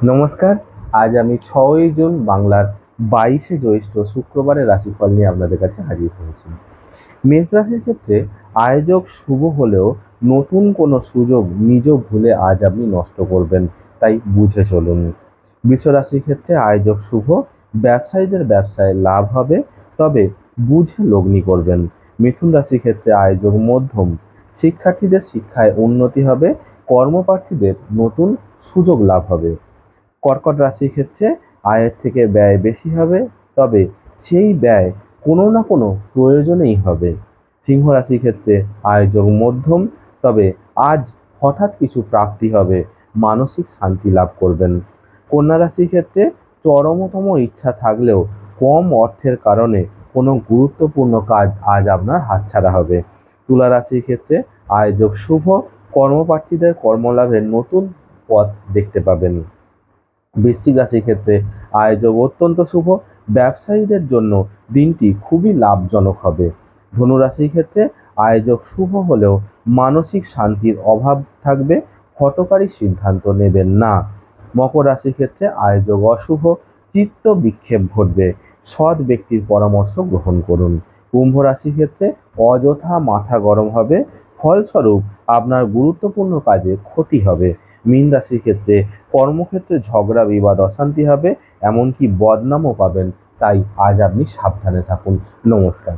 নমস্কার। আজ আমি 6ই জুন বাংলার 22শে জ্যৈষ্ঠ শুক্রবারের রাশিফল নিয়ে আপনাদের কাছে হাজির হয়েছি। মেষ রাশির ক্ষেত্রে আয়োজক শুভ হলেও নতুন কোনো সুযোগ নিজ ভুলে আজ আপনি নষ্ট করবেন, তাই বুঝে চলুন। বৃষ রাশির ক্ষেত্রে আয়োজক শুভ, ব্যবসায়ীদের ব্যবসায় লাভ হবে, তবে বুঝে লগ্নি করবেন। মিথুন রাশির ক্ষেত্রে আয়োজক মধ্যম, শিক্ষার্থীদের শিক্ষায় উন্নতি হবে, কর্মপ্রার্থীদের নতুন সুযোগ লাভ হবে। কর্কট রাশির ক্ষেত্রে আয়ের থেকে ব্যয় বেশি হবে, তবে সেই ব্যয় কোনো না কোনো প্রয়োজনেই হবে। সিংহ রাশির ক্ষেত্রে আয়োজক মধ্যম, তবে আজ হঠাৎ কিছু প্রাপ্তি হবে, মানসিক শান্তি লাভ করবেন। কন্যা রাশির ক্ষেত্রে চরমতম ইচ্ছা থাকলেও কম অর্থের কারণে কোনো গুরুত্বপূর্ণ কাজ আজ আপনার হাতছাড়া হবে। তুলা রাশির ক্ষেত্রে আয়োজক শুভ, কর্মপ্রার্থীদের কর্মলাভের নতুন পথ দেখতে পাবেন। বৃশ্চিক রাশির ক্ষেত্রে আয়োজক অত্যন্ত শুভ, ব্যবসায়ীদের জন্য দিনটি খুবই লাভজনক হবে। ধনু রাশির ক্ষেত্রে আয়োজক শুভ হলেও মানসিক শান্তির অভাব থাকবে, হঠকারী সিদ্ধান্ত নেবেন না। মকর রাশির ক্ষেত্রে আয়োজক অশুভ, চিত্ত বিক্ষেপ ঘটবে, সৎ ব্যক্তির পরামর্শ গ্রহণ করুন। কুম্ভ রাশির ক্ষেত্রে অযথা মাথা গরম হবে, ফলস্বরূপ আপনার গুরুত্বপূর্ণ কাজে ক্ষতি হবে। মীন রাশির ক্ষেত্রে কর্মক্ষেত্রে ঝগড়া বিবাদ অশান্তি হবে, এমনকি বদনামও পাবেন, তাই আজ আপনি সাবধানে থাকুন। নমস্কার।